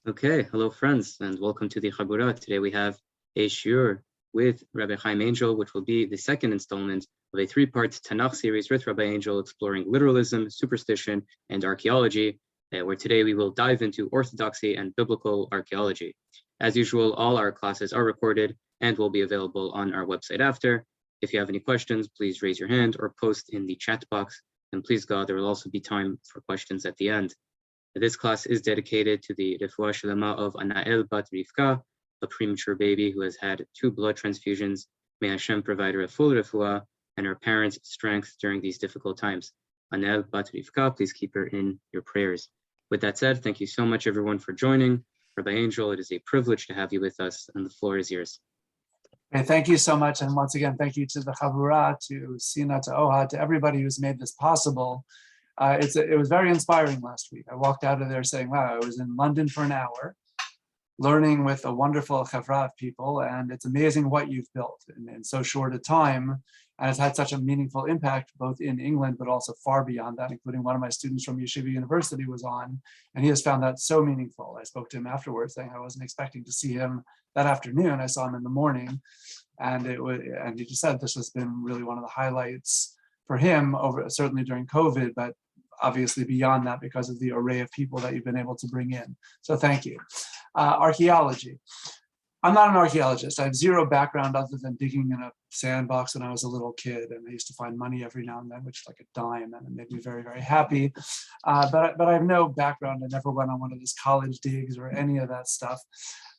Okay, hello friends, and welcome to the Chabura. Today we have a shiur with Rabbi Hayyim Angel, which will be the second installment of a three-part Tanakh series with Rabbi Angel exploring literalism, superstition, and archaeology, where today we will dive into orthodoxy and biblical archaeology. As usual, all our classes are recorded and will be available on our website after. If you have any questions, please raise your hand or post in the chat box. And please God, there will also be time for questions at the end. This class is dedicated to the refuah shlema of Anael bat Rivka, a premature baby who has had 2 blood transfusions. May Hashem provide her a full refuah and her parents strength during these difficult times. Anael bat Rivka, please keep her in your prayers. With that said, thank you so much everyone for joining. Rabbi Angel, it is a privilege to have you with us, and the floor is yours. Okay, thank you so much. And once again, thank you to the Chabura, to Sina, to Ohad, to everybody who's made this possible. It was very inspiring last week. I walked out of there saying, wow, I was in London for an hour, learning with a wonderful chavra of people, and it's amazing what you've built in so short a time. And it's had such a meaningful impact, both in England, but also far beyond that, including one of my students from Yeshiva University was on, and he has found that so meaningful. I spoke to him afterwards saying I wasn't expecting to see him that afternoon. I saw him in the morning, and he just said this has been really one of the highlights for him, certainly during COVID, but obviously beyond that because of the array of people that you've been able to bring in. So thank you. Archaeology. I'm not an archaeologist. I have zero background other than digging in a sandbox when I was a little kid, and I used to find money every now and then, which is like a dime, and it made me very, very happy. But I have no background. I never went on one of those college digs or any of that stuff.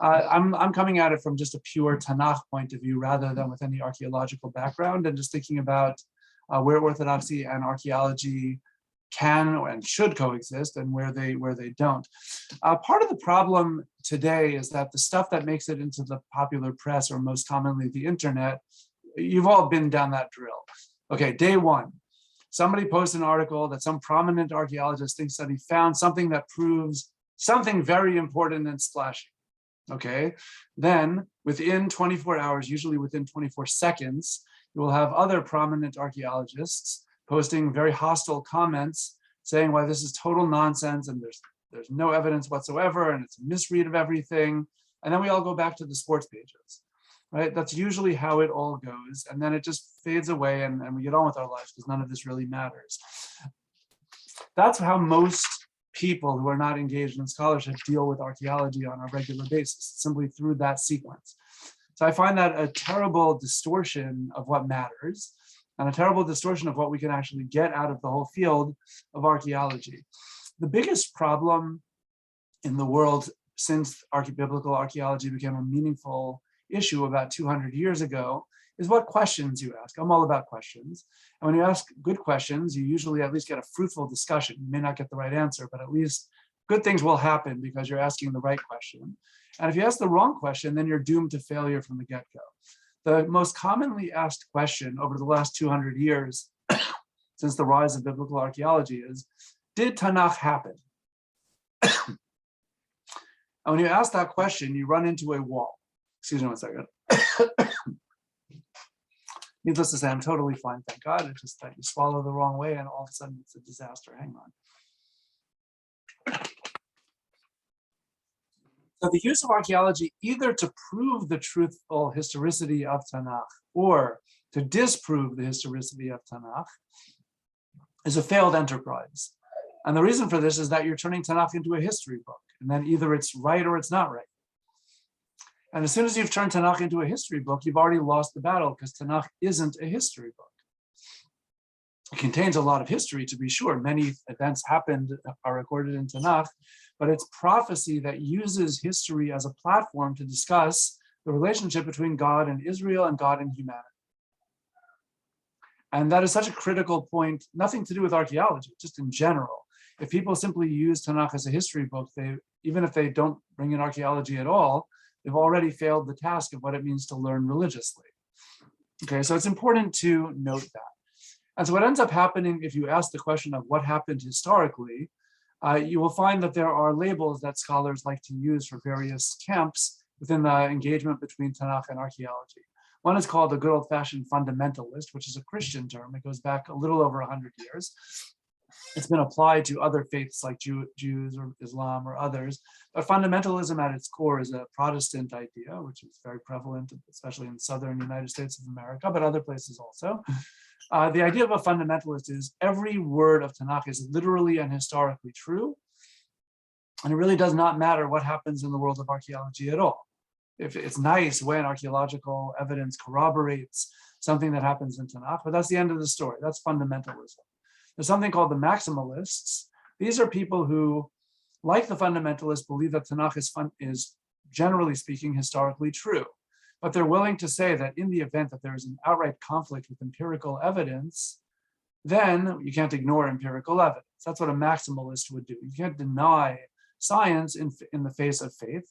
I'm coming at it from just a pure Tanakh point of view rather than with any archaeological background, and just thinking about where orthodoxy and archaeology can and should coexist and where they don't. Part of the problem today is that the stuff that makes it into the popular press, or most commonly the internet, you've all been down that drill. Okay, day one, somebody posts an article that some prominent archaeologist thinks that he found something that proves something very important and splashy. Okay, then within 24 hours, usually within 24 seconds, you will have other prominent archaeologists posting very hostile comments saying why this is total nonsense and there's no evidence whatsoever and it's a misread of everything. And then we all go back to the sports pages, right? That's usually how it all goes. And then it just fades away and we get on with our lives because none of this really matters. That's how most people who are not engaged in scholarship deal with archaeology on a regular basis, simply through that sequence. So I find that a terrible distortion of what matters, and a terrible distortion of what we can actually get out of the whole field of archaeology. The biggest problem in the world since biblical archaeology became a meaningful issue about 200 years ago is what questions you ask. I'm all about questions. And when you ask good questions, you usually at least get a fruitful discussion. You may not get the right answer, but at least good things will happen because you're asking the right question. And if you ask the wrong question, then you're doomed to failure from the get-go. The most commonly asked question over the last 200 years, since the rise of biblical archaeology, is, did Tanakh happen? And when you ask that question, you run into a wall. Excuse me one second. Needless to say, I'm totally fine, thank God. It's just that you swallow the wrong way and all of a sudden it's a disaster. Hang on. So the use of archaeology either to prove the truthful historicity of Tanakh or to disprove the historicity of Tanakh is a failed enterprise. And the reason for this is that you're turning Tanakh into a history book, and then either it's right or it's not right. And as soon as you've turned Tanakh into a history book, you've already lost the battle because Tanakh isn't a history book. It contains a lot of history, to be sure. Many events happened, are recorded in Tanakh, but it's prophecy that uses history as a platform to discuss the relationship between God and Israel and God and humanity. And that is such a critical point, nothing to do with archaeology, just in general. If people simply use Tanakh as a history book, even if they don't bring in archaeology at all, they've already failed the task of what it means to learn religiously. Okay, so it's important to note that. And so what ends up happening if you ask the question of what happened historically, you will find that there are labels that scholars like to use for various camps within the engagement between Tanakh and archaeology. One is called the good old-fashioned fundamentalist, which is a Christian term. It goes back a little over 100 years. It's been applied to other faiths like Jews or Islam or others. But fundamentalism at its core is a Protestant idea, which is very prevalent, especially in southern United States of America, but other places also. The idea of a fundamentalist is every word of Tanakh is literally and historically true. And it really does not matter what happens in the world of archaeology at all. If it's nice when archaeological evidence corroborates something that happens in Tanakh, but that's the end of the story. That's fundamentalism. There's something called the maximalists. These are people who, like the fundamentalists, believe that Tanakh is generally speaking historically true, but they're willing to say that in the event that there is an outright conflict with empirical evidence, then you can't ignore empirical evidence. That's what a maximalist would do. You can't deny science in the face of faith.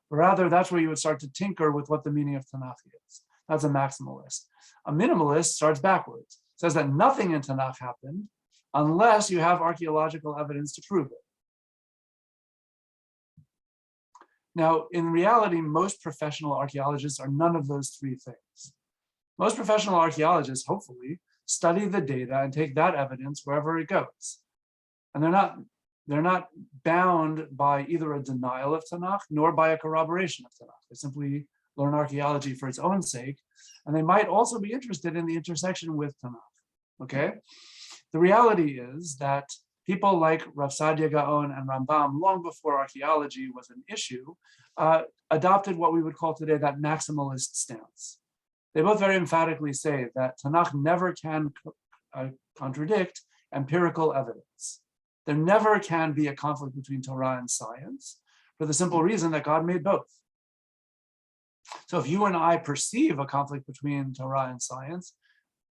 Rather, that's where you would start to tinker with what the meaning of Tanakh is. That's a maximalist. A minimalist starts backwards, says that nothing in Tanakh happened unless you have archaeological evidence to prove it. Now, in reality, most professional archaeologists are none of those three things. Most professional archaeologists, hopefully, study the data and take that evidence wherever it goes. And they're not bound by either a denial of Tanakh nor by a corroboration of Tanakh. They simply learn archaeology for its own sake, and they might also be interested in the intersection with Tanakh, okay? The reality is that people like Rav Sadia Gaon and Rambam, long before archaeology was an issue, adopted what we would call today that maximalist stance. They both very emphatically say that Tanakh never can contradict empirical evidence. There never can be a conflict between Torah and science for the simple reason that God made both. So if you and I perceive a conflict between Torah and science,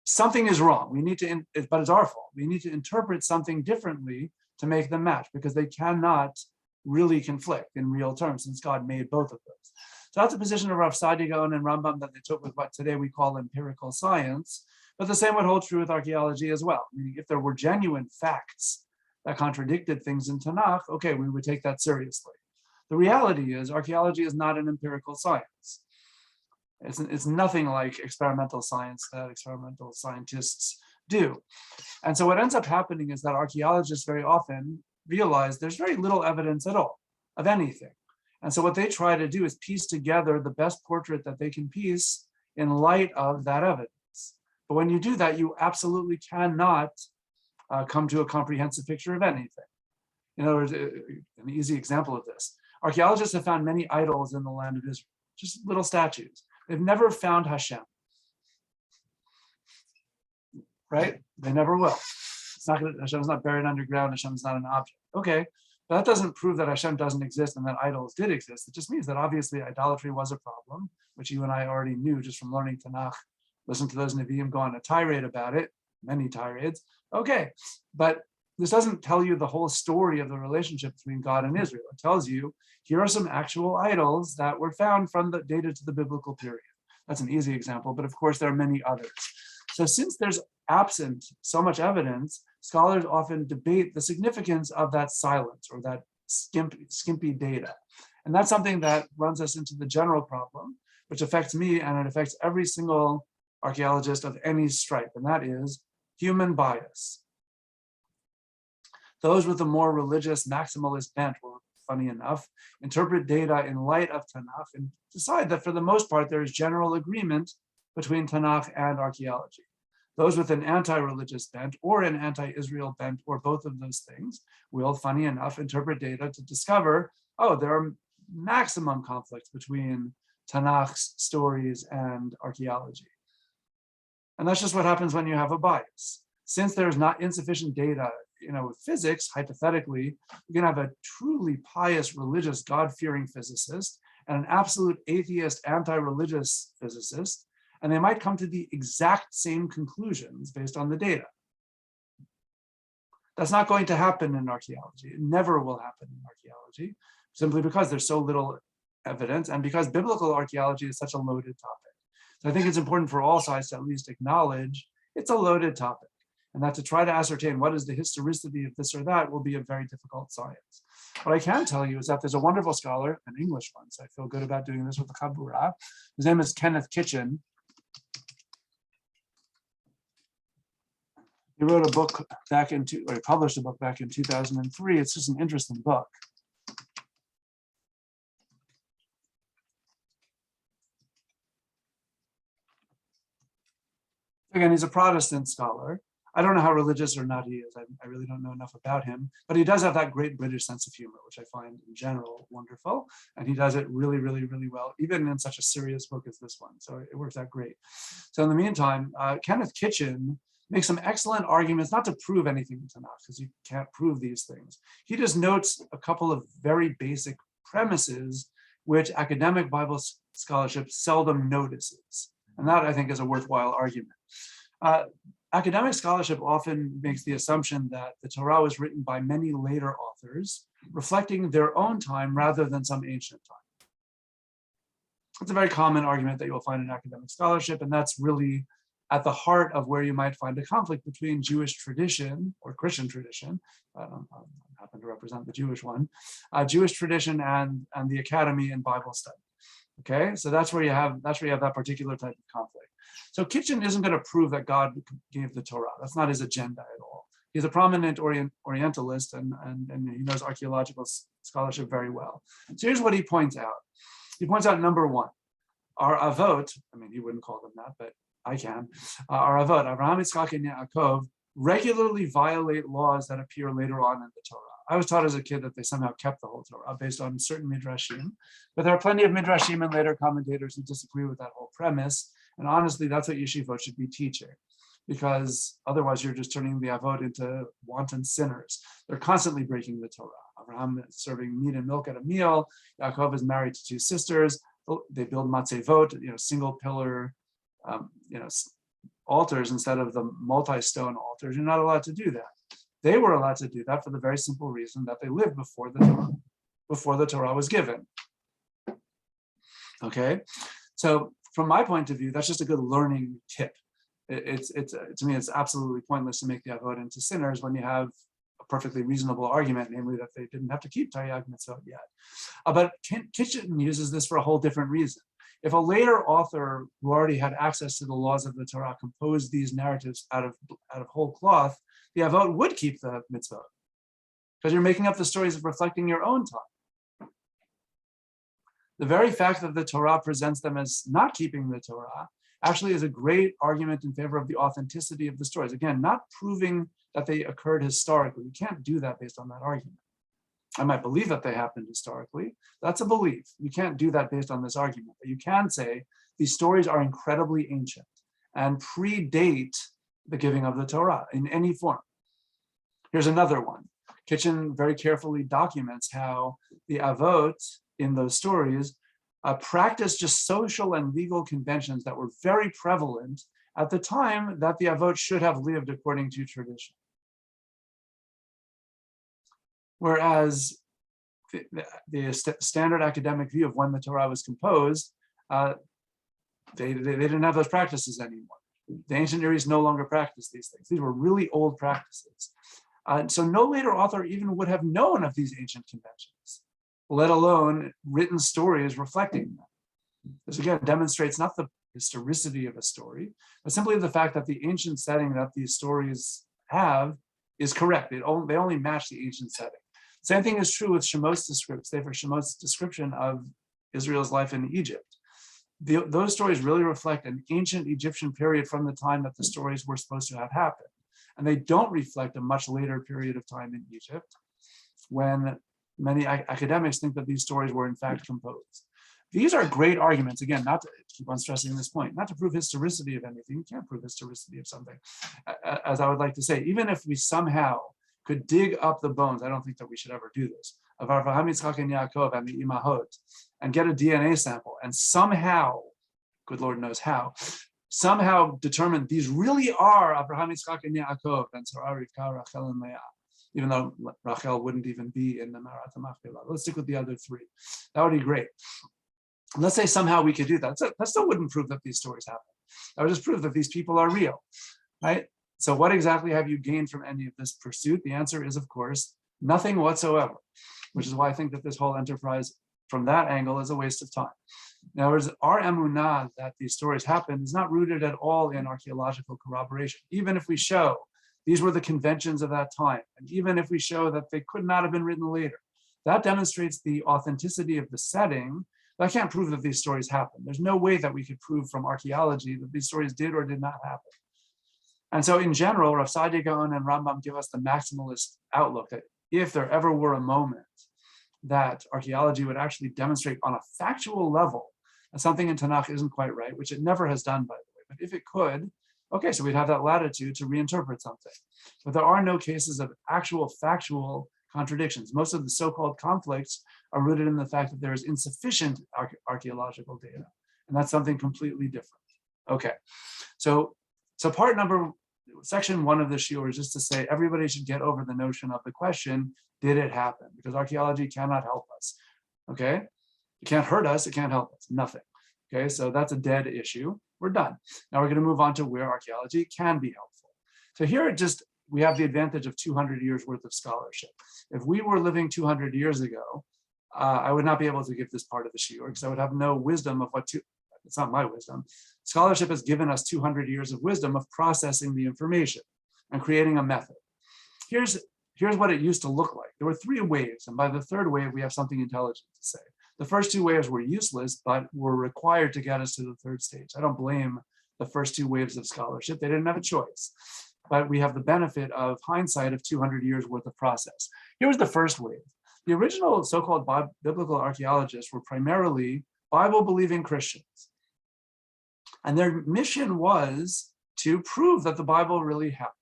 something is wrong. We need to, but it's our fault. We need to interpret something differently to make them match because they cannot really conflict in real terms since God made both of those. So that's a position of Rav Sadia Gaon and Rambam that they took with what today we call empirical science, but the same would hold true with archaeology as well. Meaning if there were genuine facts that contradicted things in Tanakh, okay, we would take that seriously. The reality is archaeology is not an empirical science. It's nothing like experimental science that experimental scientists do. And so what ends up happening is that archaeologists very often realize there's very little evidence at all of anything. And so what they try to do is piece together the best portrait that they can piece in light of that evidence. But when you do that, you absolutely cannot come to a comprehensive picture of anything. In other words, an easy example of this, archaeologists have found many idols in the land of Israel, just little statues. They've never found Hashem, right? They never will. Hashem's not buried underground, Hashem's not an object. Okay, but that doesn't prove that Hashem doesn't exist and that idols did exist. It just means that obviously idolatry was a problem, which you and I already knew just from learning Tanakh. Listen to those Nevi'im go on a tirade about it, many tirades. Okay, but this doesn't tell you the whole story of the relationship between God and Israel. It tells you, here are some actual idols that were found from the data to the biblical period. That's an easy example, but of course there are many others. So since there's absent so much evidence, scholars often debate the significance of that silence or that skimpy data. And that's something that runs us into the general problem, which affects me and it affects every single archaeologist of any stripe, and that is human bias. Those with a more religious maximalist bent will, funny enough, interpret data in light of Tanakh and decide that for the most part there is general agreement between Tanakh and archaeology. Those with an anti-religious bent or an anti-Israel bent or both of those things will, funny enough, interpret data to discover, oh, there are maximum conflicts between Tanakh's stories and archaeology. And that's just what happens when you have a bias. Since there's not insufficient data, with physics, hypothetically, you can have a truly pious, religious, God-fearing physicist and an absolute atheist, anti-religious physicist, and they might come to the exact same conclusions based on the data. That's not going to happen in archaeology. It never will happen in archaeology, simply because there's so little evidence and because biblical archaeology is such a loaded topic. So I think it's important for all sides to at least acknowledge it's a loaded topic, and that to try to ascertain what is the historicity of this or that will be a very difficult science. What I can tell you is that there's a wonderful scholar, an English one, so I feel good about doing this with the Chabura. His name is Kenneth Kitchen. He wrote a book back in, or he published a book back in 2003. It's just an interesting book. Again, he's a Protestant scholar. I don't know how religious or not he is. I really don't know enough about him, but he does have that great British sense of humor, which I find in general wonderful. And he does it really, really, really well, even in such a serious book as this one. So it works out great. So in the meantime, Kenneth Kitchen makes some excellent arguments, not to prove anything in Tanakh, because you can't prove these things. He just notes a couple of very basic premises which academic Bible scholarship seldom notices. And that, I think, is a worthwhile argument. Academic scholarship often makes the assumption that the Torah was written by many later authors, reflecting their own time rather than some ancient time. It's a very common argument that you'll find in academic scholarship, and that's really at the heart of where you might find a conflict between Jewish tradition or Christian tradition. I happen to represent the Jewish one, Jewish tradition and the academy in Bible study. Okay, so that's where you have that particular type of conflict. So Kitchen isn't going to prove that God gave the Torah. That's not his agenda at all. He's a prominent Orientalist and he knows archaeological scholarship very well. So here's what he points out. He points out number one, our avot, I mean, he wouldn't call them that, but I can. Our avot, Abraham, Yitzchak, and Yaakov, regularly violate laws that appear later on in the Torah. I was taught as a kid that they somehow kept the whole Torah based on certain midrashim, but there are plenty of midrashim and later commentators who disagree with that whole premise. And honestly, that's what yeshivot should be teaching, because otherwise you're just turning the avot into wanton sinners. They're constantly breaking the Torah. Abraham is serving meat and milk at a meal. Yaakov is married to two sisters. They build matzevot, single pillar, altars instead of the multi-stone altars. You're not allowed to do that. They were allowed to do that for the very simple reason that they lived before the Torah was given. Okay, so from my point of view, that's just a good learning tip. To me, it's absolutely pointless to make the avot into sinners when you have a perfectly reasonable argument, namely that they didn't have to keep Taryag mitzvot yet. But Kitchen uses this for a whole different reason. If a later author who already had access to the laws of the Torah composed these narratives out of whole cloth, the avot would keep the mitzvot, because you're making up the stories reflecting your own time. The very fact that the Torah presents them as not keeping the Torah actually is a great argument in favor of the authenticity of the stories. Again, not proving that they occurred historically. You can't do that based on that argument. I might believe that they happened historically. That's a belief. You can't do that based on this argument. But you can say these stories are incredibly ancient and predate the giving of the Torah in any form. Here's another one. Kitchen very carefully documents how the avot in those stories practiced just social and legal conventions that were very prevalent at the time that the avot should have lived according to tradition. Whereas the standard academic view of when the Torah was composed, they didn't have those practices anymore. The ancient Near East no longer practiced these things. These were really old practices. So no later author even would have known of these ancient conventions, let alone written stories reflecting them. This again demonstrates not the historicity of a story, but simply the fact that the ancient setting that these stories have is correct. They only match the ancient setting. Same thing is true with Shemot's description of Israel's life in Egypt. Those stories really reflect an ancient Egyptian period from the time that the stories were supposed to have happened. And they don't reflect a much later period of time in Egypt, when many academics think that these stories were in fact composed. These are great arguments, again, not to keep on stressing this point, not to prove historicity of anything. You can't prove historicity of something, as I would like to say. Even if we somehow could dig up the bones, I don't think that we should ever do this, of Avraham, Yitzchak, and Yaakov and the Imahot, and get a DNA sample, and somehow, good Lord knows how, somehow determine these really are Abraham, Yitzchak, and Yaakov, and Sarah, Rivka, Rachel, and Leah, even though Rachel wouldn't even be in the Marat HaMachpelah. Let's stick with the other three. That would be great. Let's say somehow we could do that. That still wouldn't prove that these stories happen. That would just prove that these people are real, right? So what exactly have you gained from any of this pursuit? The answer is, of course, nothing whatsoever, which is why I think that this whole enterprise from that angle is a waste of time. In other words, our emunah that these stories happen is not rooted at all in archaeological corroboration. Even if we show These were the conventions of that time. And even if we show that they could not have been written later, that demonstrates the authenticity of the setting. But I can't prove that these stories happened. There's no way that we could prove from archaeology that these stories did or did not happen. And so in general, Rav Saadia Gaon and Rambam give us the maximalist outlook that if there ever were a moment that archaeology would actually demonstrate on a factual level that something in Tanakh isn't quite right, which it never has done, by the way, but if it could, okay, so we'd have that latitude to reinterpret something. But there are no cases of actual factual contradictions. Most of the so-called conflicts are rooted in the fact that there is insufficient archaeological data, and that's something completely different. Okay, so section 1 of the shiur is just to say everybody should get over the notion of the question, did it happen? Because archaeology cannot help us, okay? It can't hurt us, it can't help us, nothing. Okay, so that's a dead issue. We're done. Now we're going to move on to where archaeology can be helpful. So here we have the advantage of 200 years worth of scholarship. If we were living 200 years ago, I would not be able to give this part of the shiur because I would have no wisdom of it's not my wisdom. Scholarship has given us 200 years of wisdom of processing the information and creating a method. Here's what it used to look like. There were 3 waves, and by the 3rd wave, we have something intelligent to say. The first 2 waves were useless, but were required to get us to the 3rd stage. I don't blame the first 2 waves of scholarship. They didn't have a choice, but we have the benefit of hindsight of 200 years worth of process. Here was the first wave. The original so-called biblical archaeologists were primarily Bible-believing Christians. And their mission was to prove that the Bible really happened.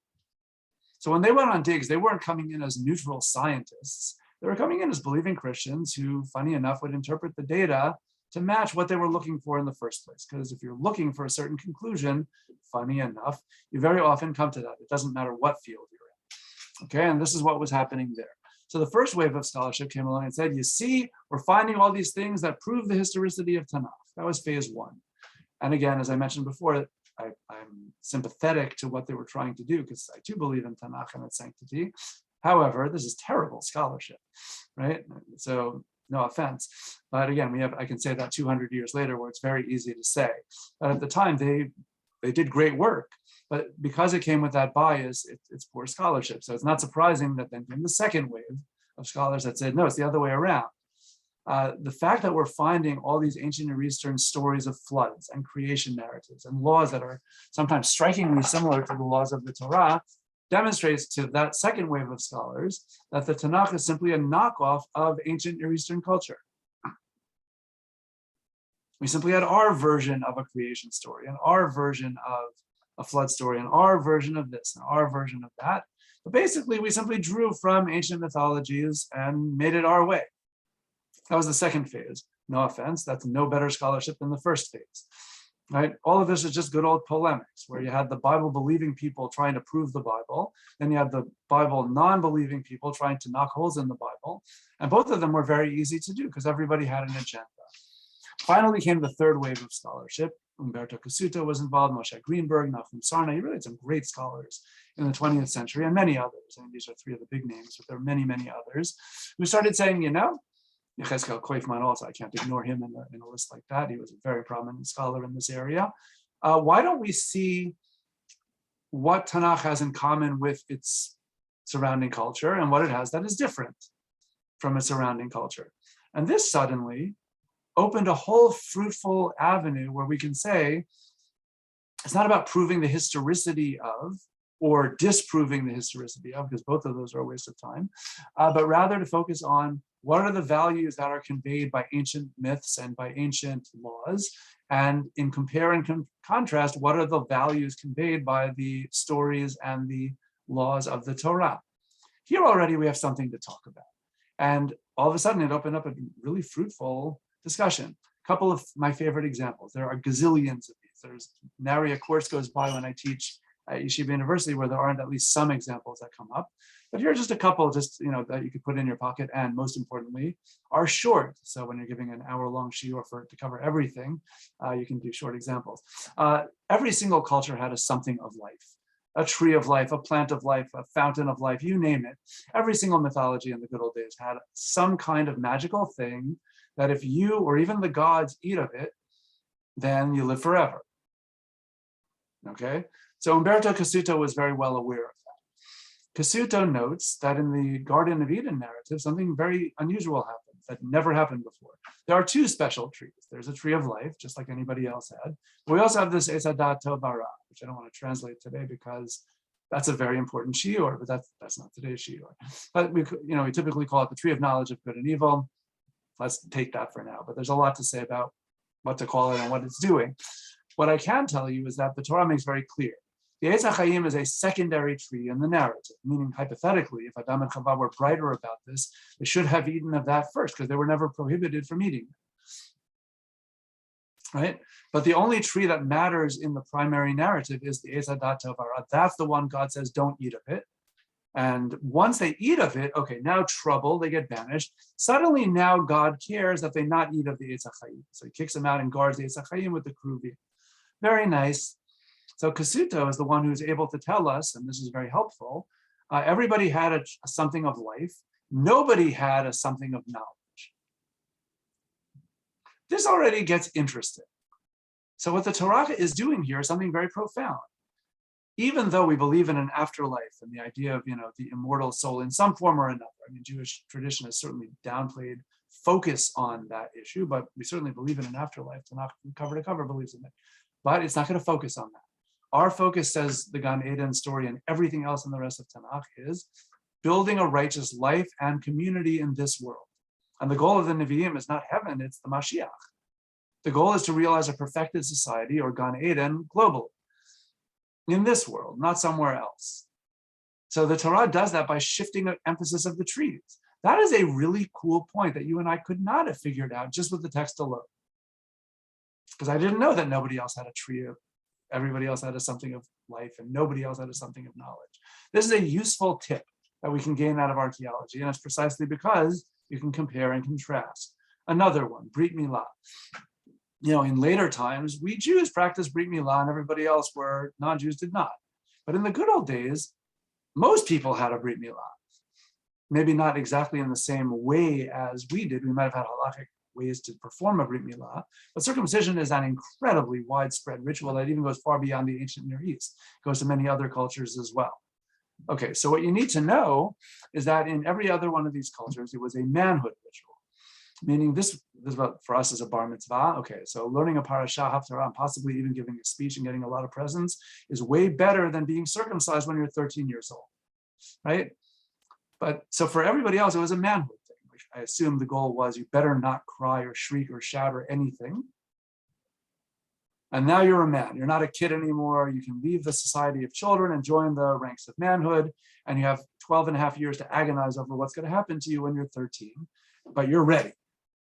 So when they went on digs, they weren't coming in as neutral scientists. They were coming in as believing Christians who, funny enough, would interpret the data to match what they were looking for in the first place. Because if you're looking for a certain conclusion, funny enough, you very often come to that. It doesn't matter what field you're in. Okay, and this is what was happening there. So the first wave of scholarship came along and said, you see, we're finding all these things that prove the historicity of Tanakh. That was phase 1. And again, as I mentioned before, I'm sympathetic to what they were trying to do because I too believe in Tanakh and its sanctity. However, this is terrible scholarship, right? So no offense, but again, I can say that 200 years later where it's very easy to say. But at the time, they did great work, but because it came with that bias, it's poor scholarship. So it's not surprising that then came the second wave of scholars that said, no, it's the other way around. The fact that we're finding all these ancient Near Eastern stories of floods and creation narratives and laws that are sometimes strikingly similar to the laws of the Torah demonstrates to that second wave of scholars that the Tanakh is simply a knockoff of ancient Near Eastern culture. We simply had our version of a creation story and our version of a flood story and our version of this and our version of that. But basically, we simply drew from ancient mythologies and made it our way. That was the second phase. No offense, that's no better scholarship than the first phase. Right? All of this is just good old polemics, where you had the Bible-believing people trying to prove the Bible, then you had the Bible non-believing people trying to knock holes in the Bible, and both of them were very easy to do because everybody had an agenda. Finally came the third wave of scholarship. Umberto Cassuto was involved, Moshe Greenberg, Nachum Sarna. You really had some great scholars in the 20th century, and many others. I mean, these are 3 of the big names, but there are many, many others who started saying, you know, Yechezkel Koifman also, I can't ignore him in a list like that. He was a very prominent scholar in this area. Why don't we see what Tanakh has in common with its surrounding culture and what it has that is different from its surrounding culture? And this suddenly opened a whole fruitful avenue where we can say, it's not about proving the historicity of or disproving the historicity of, because both of those are a waste of time, but rather to focus on what are the values that are conveyed by ancient myths and by ancient laws, and in compare and contrast, what are the values conveyed by the stories and the laws of the Torah. Here already we have something to talk about. And all of a sudden it opened up a really fruitful discussion. A couple of my favorite examples. There are gazillions of these. There's nary a course goes by when I teach at Yeshiva University where there aren't at least some examples that come up. But here are just a couple, just that you could put in your pocket, and most importantly, are short. So when you're giving an hour-long shiur to cover everything, you can do short examples. Every single culture had a something of life, a tree of life, a plant of life, a fountain of life, you name it. Every single mythology in the good old days had some kind of magical thing that if you or even the gods eat of it, then you live forever. Okay? So Umberto Cassuto was very well aware of that. Kasuto notes that in the Garden of Eden narrative, something very unusual happens that never happened before. There are two special trees. There's a tree of life, just like anybody else had. We also have this Esadat Tobara, which I don't want to translate today because that's a very important shiur, but that's not today's shiur. But we typically call it the tree of knowledge of good and evil. Let's take that for now. But there's a lot to say about what to call it and what it's doing. What I can tell you is that the Torah makes very clear. The Eitz Hayyim is a secondary tree in the narrative, meaning hypothetically, if Adam and Chava were brighter about this, they should have eaten of that first because they were never prohibited from eating it. Right? But the only tree that matters in the primary narrative is the Eitz Hadat Tovara. That's the one God says don't eat of it. And once they eat of it, okay, now trouble, they get banished. Suddenly now God cares that they not eat of the Eitz Hayyim. So he kicks them out and guards the Eitz Hayyim with the Kruvi. Very nice. So Kasuto is the one who's able to tell us, and this is very helpful, everybody had a something of life. Nobody had a something of knowledge. This already gets interesting. So what the Torah is doing here is something very profound. Even though we believe in an afterlife and the idea of, the immortal soul in some form or another, I mean, Jewish tradition has certainly downplayed focus on that issue, but we certainly believe in an afterlife. Tanakh cover to cover believes in it, but it's not going to focus on that. Our focus, says the Gan Eden story and everything else in the rest of Tanakh, is building a righteous life and community in this world. And the goal of the Nevi'im is not heaven, it's the Mashiach. The goal is to realize a perfected society, or Gan Eden, globally, in this world, not somewhere else. So the Torah does that by shifting the emphasis of the trees. That is a really cool point that you and I could not have figured out just with the text alone. Because I didn't know that nobody else had a tree of, everybody else had a something of life and nobody else had a something of knowledge. This is a useful tip that we can gain out of archaeology, and it's precisely because you can compare and contrast. Another one, Brit Milah. In later times, we Jews practiced Brit Milah and everybody else where non-Jews did not. But in the good old days, most people had a Brit Milah. Maybe not exactly in the same way as we did. We might have had halachic ways to perform a Brit Milah, but circumcision is an incredibly widespread ritual that even goes far beyond the ancient Near East. It goes to many other cultures as well. Okay, so what you need to know is that in every other one of these cultures, it was a manhood ritual, meaning this is what for us is a bar mitzvah. Okay, so learning a parashah, haftarah, and possibly even giving a speech and getting a lot of presents is way better than being circumcised when you're 13 years old, right? But so for everybody else, it was a manhood thing. I assume the goal was you better not cry or shriek or shout or anything. And now you're a man. You're not a kid anymore. You can leave the society of children and join the ranks of manhood. And you have 12 and a half years to agonize over what's going to happen to you when you're 13. But you're ready.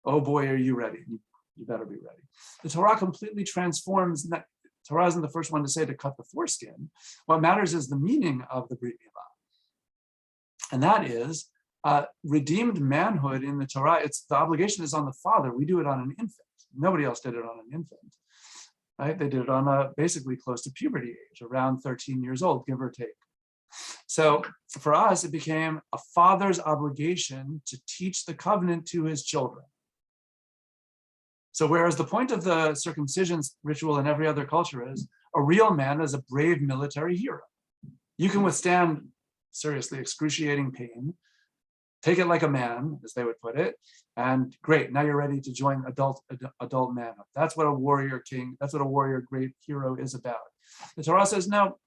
Oh boy, are you ready? You better be ready. The Torah completely transforms. Torah isn't the first one to say to cut the foreskin. What matters is the meaning of the Brit Milah. And that is redeemed manhood in the Torah. The obligation is on the father. We do it on an infant. Nobody else did it on an infant. Right? They did it on basically close to puberty age, around 13 years old, give or take. So for us, it became a father's obligation to teach the covenant to his children. So whereas the point of the circumcision ritual in every other culture is a real man is a brave military hero. You can withstand seriously excruciating pain, take it like a man, as they would put it, and great, now you're ready to join adult manhood. That's what a warrior king, that's what a warrior great hero is about. The Torah says, no,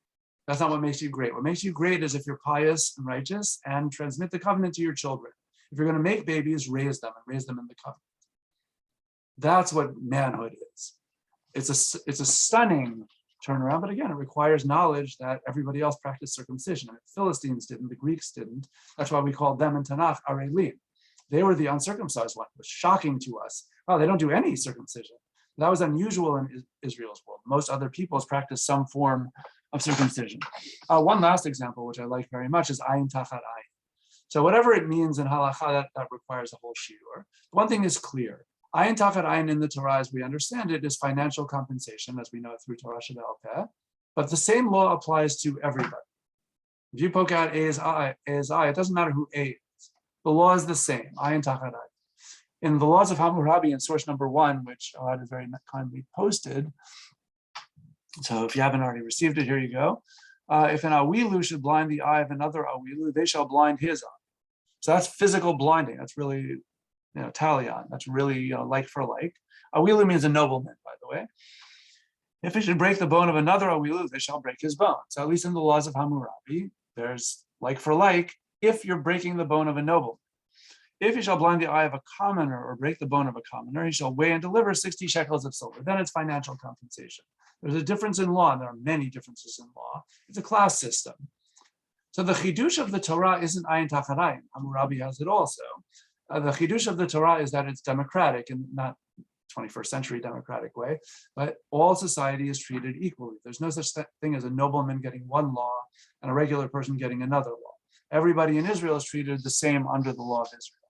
that's not what makes you great. What makes you great is if you're pious and righteous and transmit the covenant to your children. If you're going to make babies, raise them and raise them in the covenant. That's what manhood is. It's a stunning turnaround, but again, it requires knowledge that everybody else practiced circumcision. The Philistines didn't, the Greeks didn't. That's why we called them in Tanakh Arelim. They were the uncircumcised one. It was shocking to us. Wow, they don't do any circumcision. That was unusual in Israel's world. Most other peoples practice some form of circumcision. One last example, which I like very much, is ayin tachat ayin. So whatever it means in halacha, that requires a whole shiur. One thing is clear. Ayin tachat ayin in the Torah, as we understand it, is financial compensation, as we know it through Torah Sheba'al Peh. But the same law applies to everybody. If you poke out A is I, it doesn't matter who A is. The law is the same, ayin tachat ayin. In the laws of Hammurabi in source number 1, which Ahad has very kindly posted, so if you haven't already received it, here you go. If an awilu should blind the eye of another awilu, they shall blind his eye. So that's physical blinding. That's really, talion. That's really like for like. Awilu means a nobleman, by the way. If he should break the bone of another awilu, they shall break his bone. So at least in the laws of Hammurabi, there's like for like if you're breaking the bone of a nobleman. If he shall blind the eye of a commoner or break the bone of a commoner, he shall weigh and deliver 60 shekels of silver. Then it's financial compensation. There's a difference in law, and there are many differences in law. It's a class system. So the chidush of the Torah isn't ayin tacharayim. Hammurabi has it also. The chidush of the Torah is that it's democratic and not 21st century democratic way, but all society is treated equally. There's no such thing as a nobleman getting one law and a regular person getting another law. Everybody in Israel is treated the same under the law of Israel.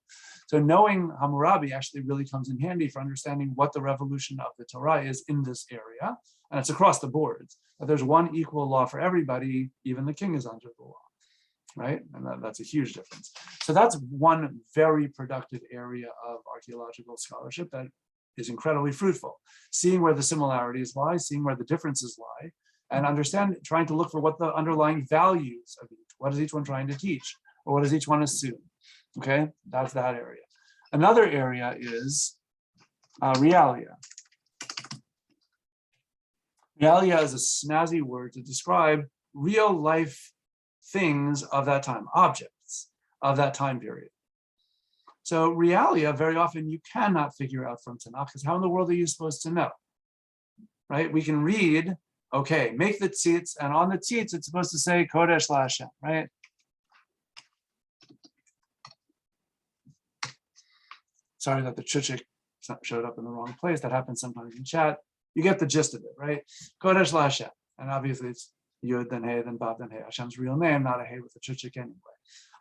So knowing Hammurabi actually really comes in handy for understanding what the revolution of the Torah is in this area. And it's across the boards. But there's one equal law for everybody, even the king is under the law, right? And that's a huge difference. So that's one very productive area of archaeological scholarship that is incredibly fruitful. Seeing where the similarities lie, seeing where the differences lie, and trying to look for what the underlying values of each. What is each one trying to teach? Or what does each one assume? Okay, that's that area. Another area is realia. Realia is a snazzy word to describe real life things of that time, objects of that time period. So realia, very often you cannot figure out from Tanakh, because how in the world are you supposed to know? Right? We can read, okay, make the tzitz, and on the tzitz it's supposed to say Kodesh LaHashem, right? Sorry that the chuchik showed up in the wrong place. That happens sometimes in chat. You get the gist of it, right? Kodesh LaHashem. And obviously it's Yud, then Hey, then Vav, then Hey. Hashem's real name, not a Hey with a chuchik anyway.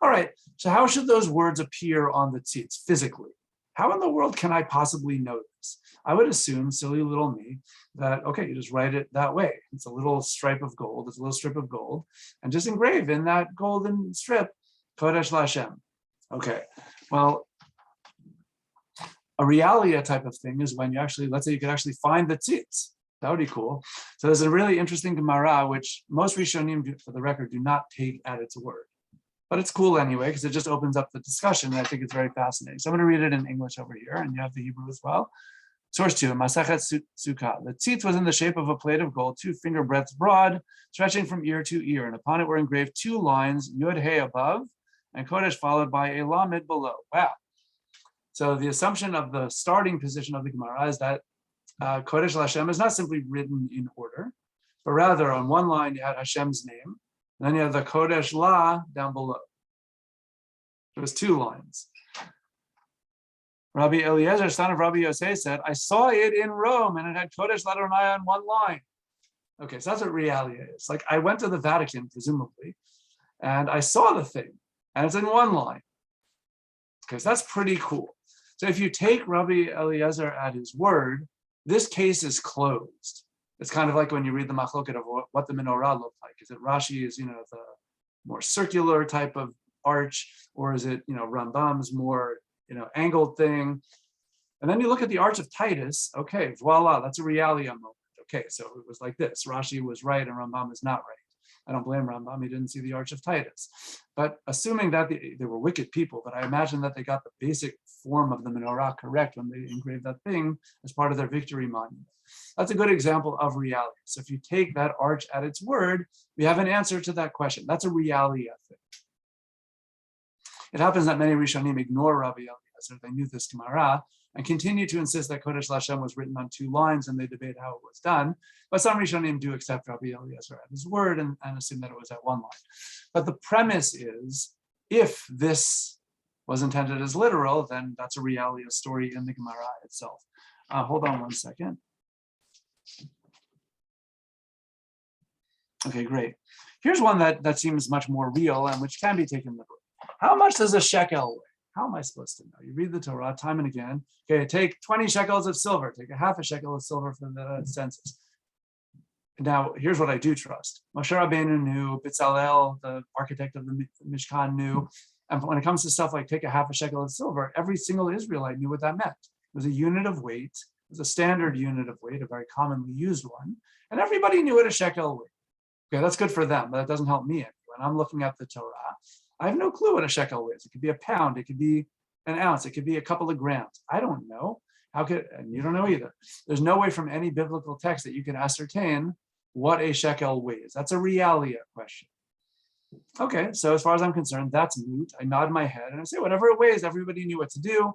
All right, so how should those words appear on the tzitz physically? How in the world can I possibly know this? I would assume, silly little me, that, okay, you just write it that way. It's a little stripe of gold, it's a little strip of gold, and just engrave in that golden strip, Kodesh LaHashem. Okay, well, a realia type of thing is when you actually, let's say you could actually find the tzitz. That would be cool. So there's a really interesting Gemara, which most Rishonim, for the record, do not take at its word. But it's cool anyway, because it just opens up the discussion, and I think it's very fascinating. So I'm going to read it in English over here, and you have the Hebrew as well. Source 2, Masachet Sukkah. The tzitz was in the shape of a plate of gold, 2 finger breadths broad, stretching from ear to ear, and upon it were engraved 2 lines, Yud He above, and Kodesh followed by a Lamed below. Wow. So the assumption of the starting position of the Gemara is that Kodesh LaHashem is not simply written in order, but rather on one line you had Hashem's name, and then you have the Kodesh La down below. It was 2 lines. Rabbi Eliezer, son of Rabbi Yosef, said, I saw it in Rome, and it had Kodesh LaDonai on one line. Okay, so that's what realia is. Like, I went to the Vatican, presumably, and I saw the thing, and it's in one line. Okay, so that's pretty cool. So if you take Rabbi Eliezer at his word, this case is closed. It's kind of like when you read the machloket of what the menorah looked like. Is it Rashi is, the more circular type of arch, or is it, Rambam's more, angled thing? And then you look at the Arch of Titus. Okay, voila, that's a realia moment. Okay, so it was like this. Rashi was right and Rambam is not right. I don't blame Rambam, he didn't see the Arch of Titus. But assuming that they were wicked people, but I imagine that they got the basic form of the menorah correct when they engraved that thing as part of their victory monument. That's a good example of reality. So if you take that arch at its word, we have an answer to that question. That's a realia thing. It happens that many Rishonim ignore Rabbi Eliezer. They knew this Gemara and continue to insist that Kodesh LaHashem was written on 2 lines, and they debate how it was done. But some Rishonim do accept Rabbi Eliezer at his word and assume that it was at 1 line. But the premise is, if this was intended as literal, then that's a realia story in the Gemara itself. Hold on 1 second. Okay, great. Here's one that seems much more real and which can be taken literally. How much does a shekel weigh? How am I supposed to know? You read the Torah time and again. Okay, take 20 shekels of silver. Take a half a shekel of silver for the census. Now, here's what I do trust. Moshe Rabbeinu knew, Bitzalel, the architect of the Mishkan, knew. And when it comes to stuff like take a half a shekel of silver, every single Israelite knew what that meant. It was a unit of weight. It was a standard unit of weight, a very commonly used one. And everybody knew what a shekel weighed. Okay, that's good for them, but that doesn't help me any. When I'm looking at the Torah, I have no clue what a shekel weighs. It could be a pound, it could be an ounce, it could be a couple of grams. I don't know. And you don't know either. There's no way from any biblical text that you can ascertain what a shekel weighs. That's a realia question. Okay, so as far as I'm concerned, that's moot. I nod my head and I say, whatever it weighs, everybody knew what to do.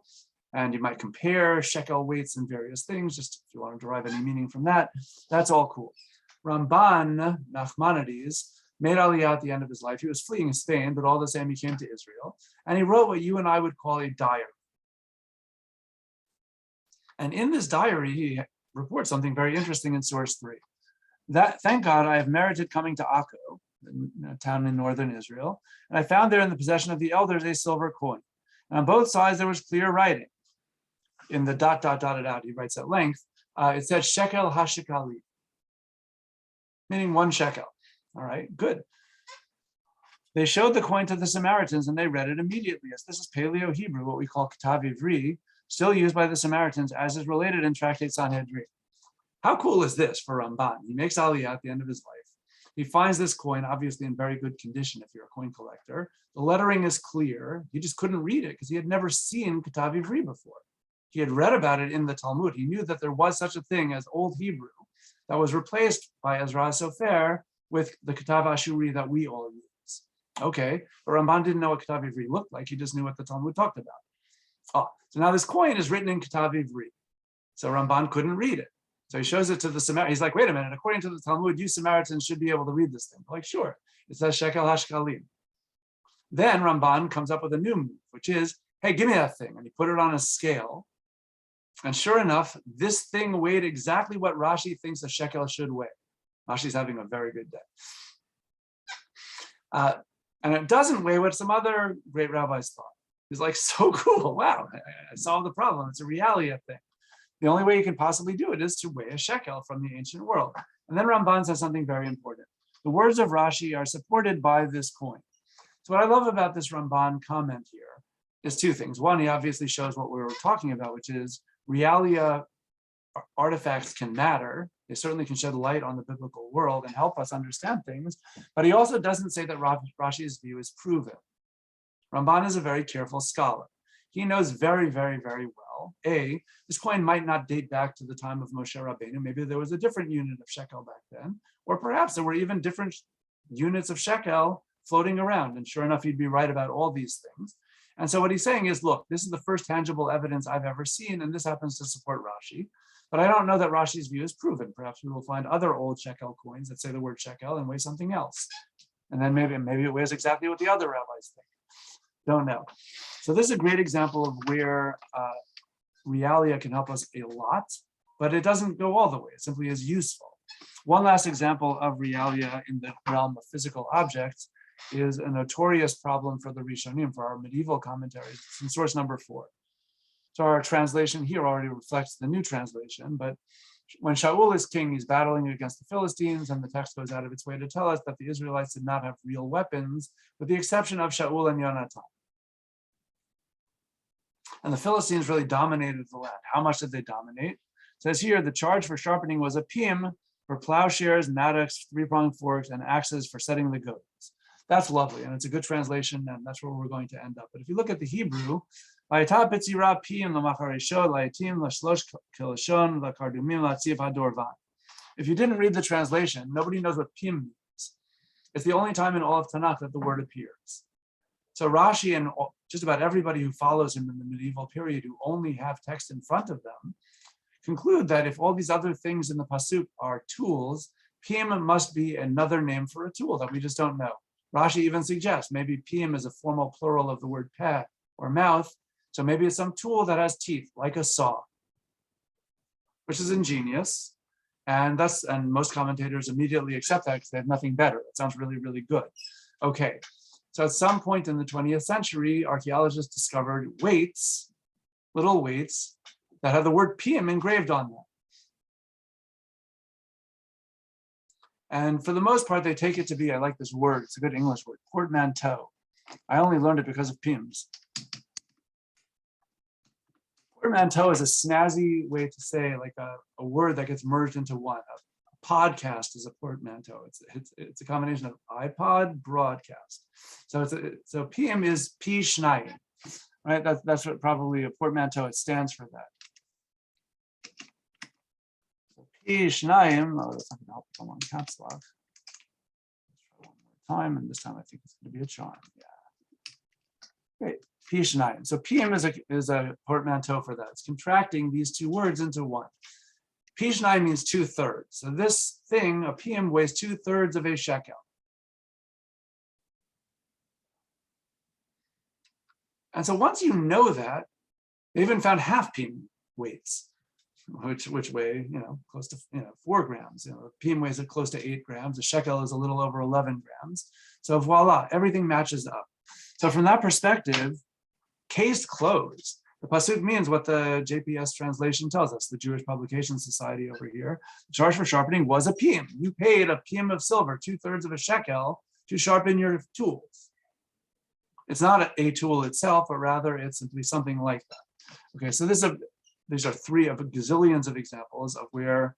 And you might compare shekel weights and various things, just if you want to derive any meaning from that, that's all cool. Ramban, Nachmanides, made Aliyah at the end of his life. He was fleeing Spain, but all the same, he came to Israel. And he wrote what you and I would call a diary. And in this diary, he reports something very interesting in source 3. That, thank God, I have merited coming to Akko, a town in northern Israel, and I found there in the possession of the elders a silver coin. And on both sides, there was clear writing. In the ... he writes at length, it said shekel hashikali, meaning 1 shekel. All right, good. They showed the coin to the Samaritans and they read it immediately, as this is Paleo Hebrew, what we call Ketav Ivri, still used by the Samaritans, as is related in Tractate Sanhedrin. How cool is this for Ramban? He makes Aliyah at the end of his life. He finds this coin, obviously in very good condition if you're a coin collector. The lettering is clear. He just couldn't read it because he had never seen Ketav Ivri before. He had read about it in the Talmud. He knew that there was such a thing as Old Hebrew that was replaced by Ezra Sofer with the Ketav Ashuri that we all use. Okay, but Ramban didn't know what Ketav Ivri looked like. He just knew what the Talmud talked about. Oh, so now this coin is written in Ketav Ivri. So Ramban couldn't read it. So he shows it to the Samaritans. He's like, wait a minute, according to the Talmud, you Samaritans should be able to read this thing. Like, sure, it says shekel hashkalim. Then Ramban comes up with a new move, which is, hey, give me that thing. And he put it on a scale. And sure enough, this thing weighed exactly what Rashi thinks a shekel should weigh. Rashi's having a very good day. And it doesn't weigh what some other great rabbis thought. He's like, so cool, wow, I solved the problem. It's a reality thing. The only way you can possibly do it is to weigh a shekel from the ancient world. And then Ramban says something very important. The words of Rashi are supported by this coin. So what I love about this Ramban comment here is 2 things. One, he obviously shows what we were talking about, which is realia artifacts can matter. They certainly can shed light on the biblical world and help us understand things. But he also doesn't say that Rashi's view is proven. Ramban is a very careful scholar. He knows very, very, very well, A, this coin might not date back to the time of Moshe Rabbeinu. Maybe there was a different unit of shekel back then, or perhaps there were even different units of shekel floating around. And sure enough, he'd be right about all these things. And so what he's saying is, look, this is the first tangible evidence I've ever seen, and this happens to support Rashi. But I don't know that Rashi's view is proven. Perhaps we will find other old shekel coins that say the word shekel and weigh something else. And then maybe it weighs exactly what the other rabbis think. Don't know. So this is a great example of where realia can help us a lot, but it doesn't go all the way. It simply is useful. One last example of realia in the realm of physical objects is a notorious problem for the Rishonim, for our medieval commentaries. It's in source number 4. So our translation here already reflects the new translation, but when Shaul is king, he's battling against the Philistines, and the text goes out of its way to tell us that the Israelites did not have real weapons, with the exception of Shaul and Yonatan. And the Philistines really dominated the land. How much did they dominate? It says here, the charge for sharpening was a pim for plowshares, mattocks, 3-pronged forks, and axes for setting the goads. That's lovely, and it's a good translation, and that's where we're going to end up. But if you look at the Hebrew, if you didn't read the translation, nobody knows what pim means. It's the only time in all of Tanakh that the word appears. So Rashi and just about everybody who follows him in the medieval period who only have text in front of them conclude that if all these other things in the pasuk are tools, pim must be another name for a tool that we just don't know. Rashi even suggests maybe pim is a formal plural of the word peh or mouth. So maybe it's some tool that has teeth, like a saw, which is ingenious. And most commentators immediately accept that because they have nothing better. It sounds really, really good. Okay, so at some point in the 20th century, archaeologists discovered weights, little weights, that have the word pim engraved on them. And for the most part, they take it to be, I like this word, it's a good English word, portmanteau. I only learned it because of pims. Portmanteau is a snazzy way to say like a word that gets merged into one, a podcast is a portmanteau. It's a combination of iPod, broadcast. So PM is P Shnayim, right? That's what probably a portmanteau, it stands for that. So P Shnayim, that's not going to help if I'm on caps lock. Let's try one more time, and this time I think it's going to be a charm. Yeah. Great. P Shnayim. So PM is a portmanteau for that. It's contracting these two words into one. P Shnayim means 2/3. So this thing, a PM, weighs 2/3 of a shekel. And so once you know that, they even found half PM weights, which weigh, close to 4 grams. A PM weighs close to 8 grams. A shekel is a little over 11 grams. So voila, everything matches up. So from that perspective, case closed. The pasuk means what the JPS translation tells us, the Jewish Publication Society over here. The charge for sharpening was a PM. You paid a PM of silver, 2/3 of a shekel, to sharpen your tools. It's not a tool itself, but rather it's simply something like that. Okay, so these are 3 of gazillions of examples of where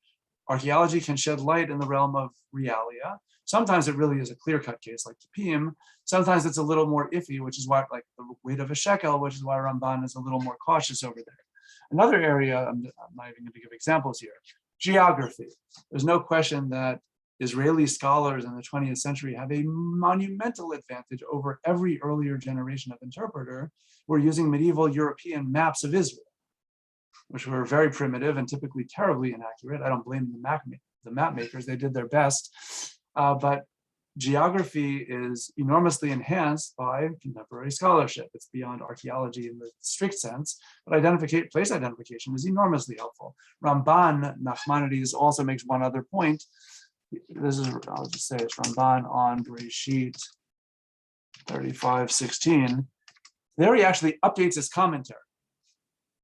archaeology can shed light in the realm of realia. Sometimes it really is a clear-cut case like the PM. Sometimes it's a little more iffy, which is why, like the weight of a shekel, which is why Ramban is a little more cautious over there. Another area, I'm not even going to give examples here, geography. There's no question that Israeli scholars in the 20th century have a monumental advantage over every earlier generation of interpreter who were using medieval European maps of Israel, which were very primitive and typically terribly inaccurate. I don't blame the map makers, they did their best. But geography is enormously enhanced by contemporary scholarship. It's beyond archaeology in the strict sense, but place identification is enormously helpful. Ramban, Nachmanides, also makes one other point. I'll just say it's Ramban on Bereshit 35:16. There he actually updates his commentary.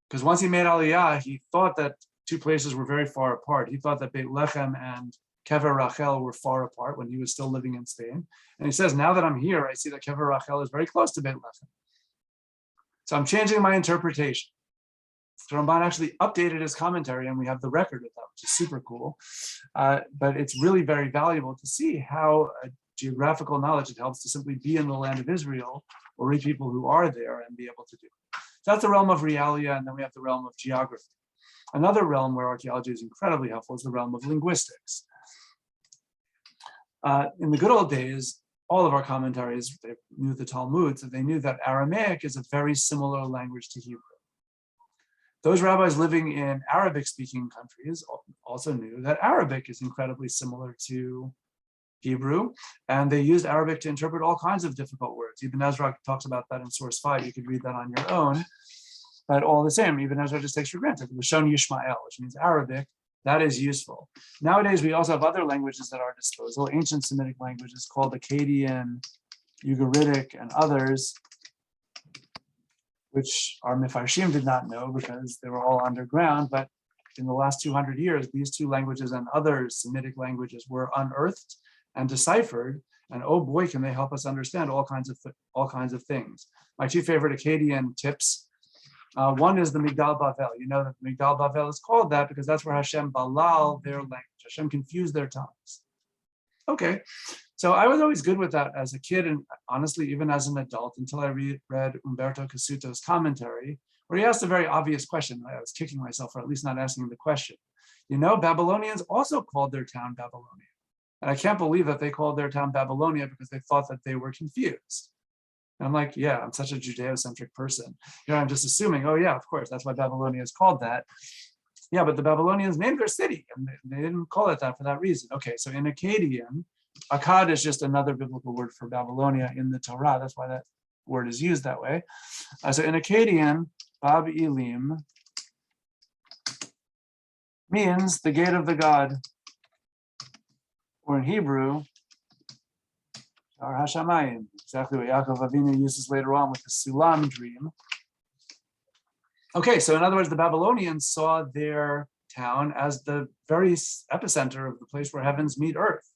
Because once he made Aliyah, he thought that 2 places were very far apart. He thought that Beit Lechem and Kever Rachel were far apart when he was still living in Spain. And he says, now that I'm here, I see that Kever Rachel is very close to Beit Lechem. So I'm changing my interpretation. So Ramban actually updated his commentary, and we have the record of that, which is super cool. But it's really very valuable to see how geographical knowledge, it helps to simply be in the land of Israel or read people who are there and be able to do it. So that's the realm of realia, and then we have the realm of geography. Another realm where archaeology is incredibly helpful is the realm of linguistics. In the good old days, all of our commentaries, they knew the Talmud, so they knew that Aramaic is a very similar language to Hebrew. Those rabbis living in Arabic-speaking countries also knew that Arabic is incredibly similar to Hebrew, and they used Arabic to interpret all kinds of difficult words. Ibn Ezra talks about that in source 5. You could read that on your own, but all the same, Ibn Ezra just takes for granted. Lashon Yishmael, which means Arabic, that is useful. Nowadays, we also have other languages at our disposal, ancient Semitic languages called Akkadian, Ugaritic, and others, which our Mefarshim did not know because they were all underground. But in the last 200 years, these 2 languages and other Semitic languages were unearthed and deciphered. And oh boy, can they help us understand all kinds of things. My 2 favorite Akkadian tips. One is the Migdal Bavel. You know that the Migdal Bavel is called that because that's where Hashem balal their language. Hashem confused their tongues. Okay, so I was always good with that as a kid, and honestly, even as an adult, until I read Umberto Cassuto's commentary, where he asked a very obvious question. I was kicking myself for at least not asking the question. Babylonians also called their town Babylonia. And I can't believe that they called their town Babylonia because they thought that they were confused. And I'm like, yeah, I'm such a Judeo-centric person. I'm just assuming, oh yeah, of course, that's why Babylonia is called that. Yeah, but the Babylonians named their city, and they didn't call it that for that reason. Okay, so in Akkadian, Akkad is just another biblical word for Babylonia in the Torah. That's why that word is used that way. So in Akkadian, Bab Elim means the gate of the god, or in Hebrew, Shar Hashamayim, exactly what Yaakov Avinu uses later on with the Sulam dream. Okay, so in other words, the Babylonians saw their town as the very epicenter of the place where heavens meet earth.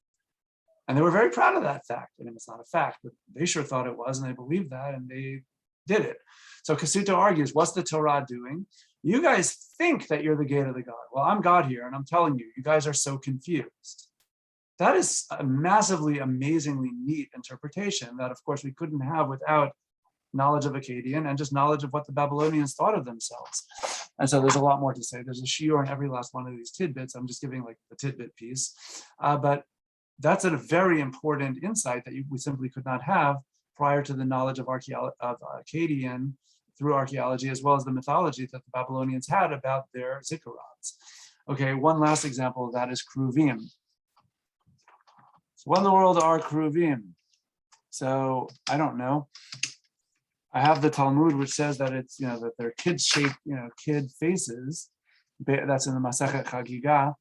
And they were very proud of that fact. I mean, it's not a fact, but they sure thought it was, and they believed that, and they did it. So Kasuto argues, what's the Torah doing? You guys think that you're the gate of the God. Well, I'm God here, and I'm telling you, you guys are so confused. That is a massively, amazingly neat interpretation that, of course, we couldn't have without knowledge of Akkadian and just knowledge of what the Babylonians thought of themselves. And so there's a lot more to say. There's a shiur in every last one of these tidbits. I'm just giving like the tidbit piece. But that's a very important insight that we simply could not have prior to the knowledge of Akkadian through archaeology, as well as the mythology that the Babylonians had about their ziggurats. Okay, one last example of that is Kruvim. So what in the world are Kruvim? So I don't know. I have the Talmud, which says that it's, that they're kid-shaped, kid faces. That's in the Masechet Chagiga.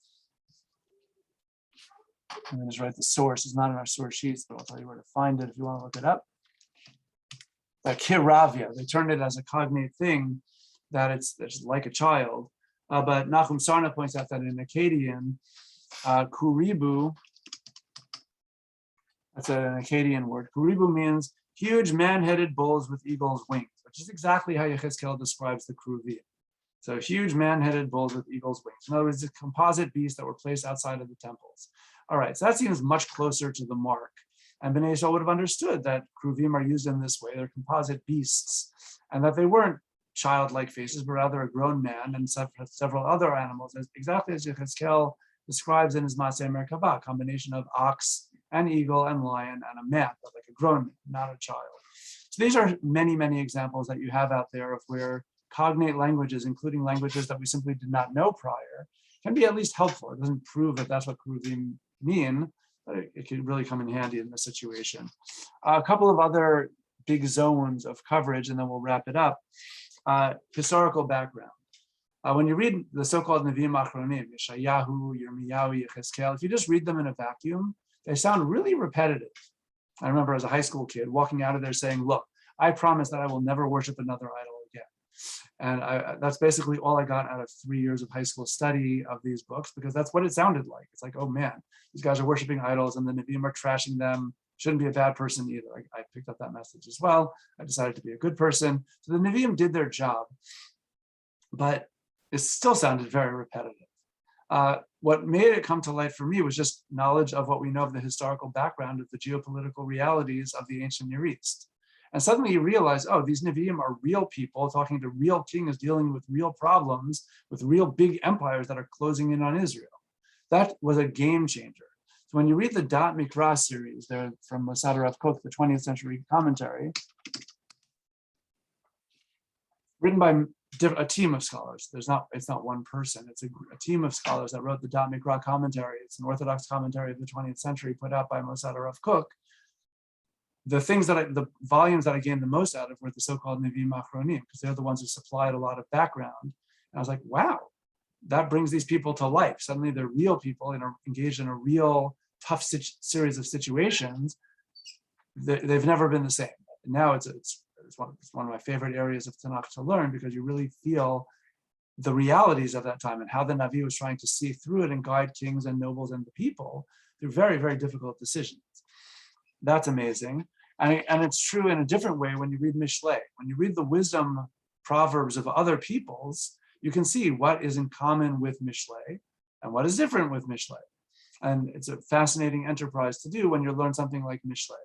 I'm going to just write the source. It's not in our source sheets, but I'll tell you where to find it if you want to look it up. Kiravia, they turned it as a cognate thing that it's like a child. But Nachum Sarna points out that in Akkadian, Kuribu, that's an Akkadian word. Kuribu means huge man-headed bulls with eagle's wings, which is exactly how Yechezkel describes the Kruvim. So huge man-headed bulls with eagle's wings. In other words, the composite beasts that were placed outside of the temples. All right, so that seems much closer to the mark. And Bnei Yisrael would have understood that Kruvim are used in this way. They're composite beasts, and that they weren't childlike faces, but rather a grown man and several other animals, exactly as Yechezkel describes in his Maseh Merkavah, a combination of ox, an eagle, and lion, and a man, but like a grown man, not a child. So these are many, many examples that you have out there of where cognate languages, including languages that we simply did not know prior, can be at least helpful. It doesn't prove that that's what Kruvim mean, but it could really come in handy in this situation. A couple of other big zones of coverage, and then we'll wrap it up. Historical background. When you read the so-called Nevi'im Achronim, Yeshayahu, Yirmiyahu, Yechezkel, if you just read them in a vacuum, they sound really repetitive. I remember as a high school kid walking out of there saying, look, I promise that I will never worship another idol again. And that's basically all I got out of 3 years of high school study of these books, because that's what it sounded like. It's like, oh man, these guys are worshiping idols and the Nevi'im are trashing them. Shouldn't be a bad person either. I picked up that message as well. I decided to be a good person. So the Nevi'im did their job, but it still sounded very repetitive. What made it come to light for me was just knowledge of what we know of the historical background of the geopolitical realities of the ancient Near East. And suddenly you realize, oh, these Nevi'im are real people talking to real kings, dealing with real problems, with real big empires that are closing in on Israel. That was a game changer. So when you read the Dat Mikra series, they're from Mosad Rav Kook, the 20th century commentary, written by a team of scholars. It's not one person. It's a team of scholars that wrote the Dat Mikra commentary. It's an Orthodox commentary of the 20th century put out by Mosad Rav Kook. The volumes that I gained the most out of were the so-called Nevi'im Achronim, because they're the ones who supplied a lot of background. And I was like, wow, that brings these people to life. Suddenly they're real people and are engaged in a real tough series of situations. They've never been the same. And now it's one of my favorite areas of Tanakh to learn, because you really feel the realities of that time and how the Navi was trying to see through it and guide kings and nobles and the people through very, very difficult decisions. That's amazing. And it's true in a different way when you read Mishlei. When you read the wisdom proverbs of other peoples, you can see what is in common with Mishlei and what is different with Mishlei. And it's a fascinating enterprise to do when you learn something like Mishlei.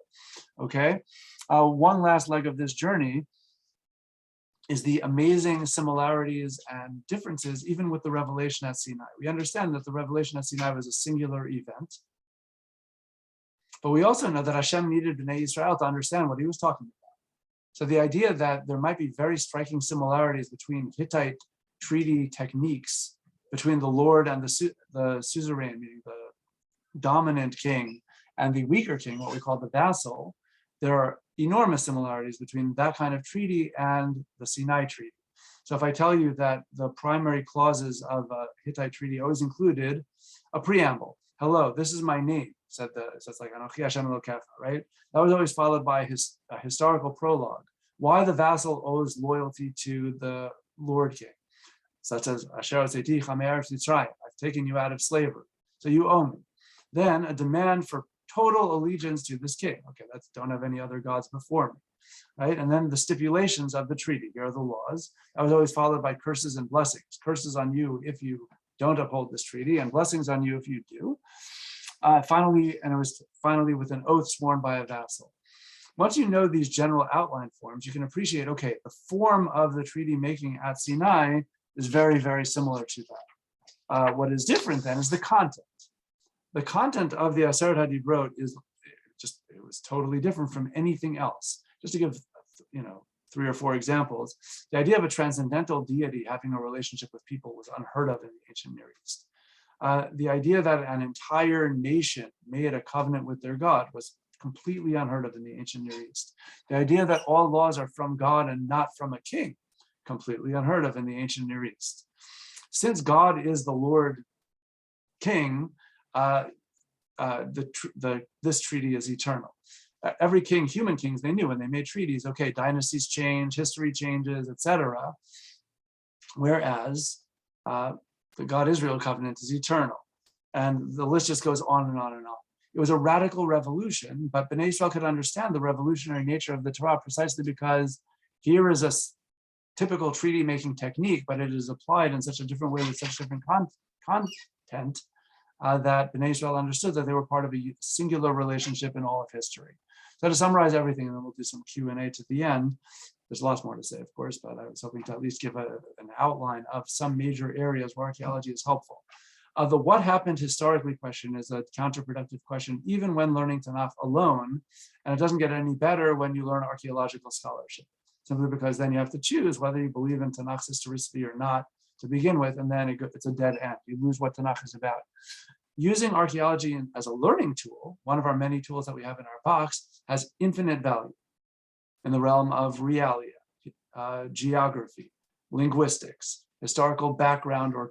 Okay, one last leg of this journey is the amazing similarities and differences even with the revelation at Sinai. We understand that the revelation at Sinai was a singular event, but we also know that Hashem needed Bnei Yisrael to understand what he was talking about. So the idea that there might be very striking similarities between Hittite treaty techniques between the Lord and the suzerain, meaning the dominant king, and the weaker king, what we call the vassal, there are enormous similarities between that kind of treaty and the Sinai treaty. So if I tell you that the primary clauses of a Hittite treaty always included a preamble, hello, this is my name, so it's like Anochi Hashem Elokecha, right? That was always followed by a historical prologue. Why the vassal owes loyalty to the Lord King, such as Asher Tzeti Chamei Eretz Mitzrayim, I've taken you out of slavery, so you owe me. Then a demand for total allegiance to this king. Okay, that's don't have any other gods before me. right? And then the stipulations of the treaty. Here are the laws. That was always followed by curses and blessings. Curses on you if you don't uphold this treaty, and blessings on you if you do. Finally, and it was finally with an oath sworn by a vassal. Once you know these general outline forms, you can appreciate, okay, the form of the treaty making at Sinai is very, very similar to that. What is different then is the content. The content of the Aseret HaDibrot it was totally different from anything else. Just to give, 3 or 4 examples, the idea of a transcendental deity having a relationship with people was unheard of in the ancient Near East. The idea that an entire nation made a covenant with their God was completely unheard of in the ancient Near East. The idea that all laws are from God and not from a king, completely unheard of in the ancient Near East. Since God is the Lord King, this treaty is eternal. Every king, human kings, they knew when they made treaties, okay, dynasties change, history changes, etc. Whereas the God-Israel covenant is eternal. And the list just goes on and on and on. It was a radical revolution, but Bnei Israel could understand the revolutionary nature of the Torah precisely because here is a typical treaty-making technique, but it is applied in such a different way with such different content that Bnei Israel understood that they were part of a singular relationship in all of history. So to summarize everything, and then we'll do some Q&A to the end. There's lots more to say, of course, but I was hoping to at least give an outline of some major areas where archaeology is helpful. The what happened historically question is a counterproductive question, even when learning Tanakh alone, and it doesn't get any better when you learn archaeological scholarship, simply because then you have to choose whether you believe in Tanakh's historicity or not to begin with, and then it's a dead end. You lose what Tanakh is about. Using archaeology as a learning tool, one of our many tools that we have in our box, has infinite value in the realm of realia, geography, linguistics, historical background or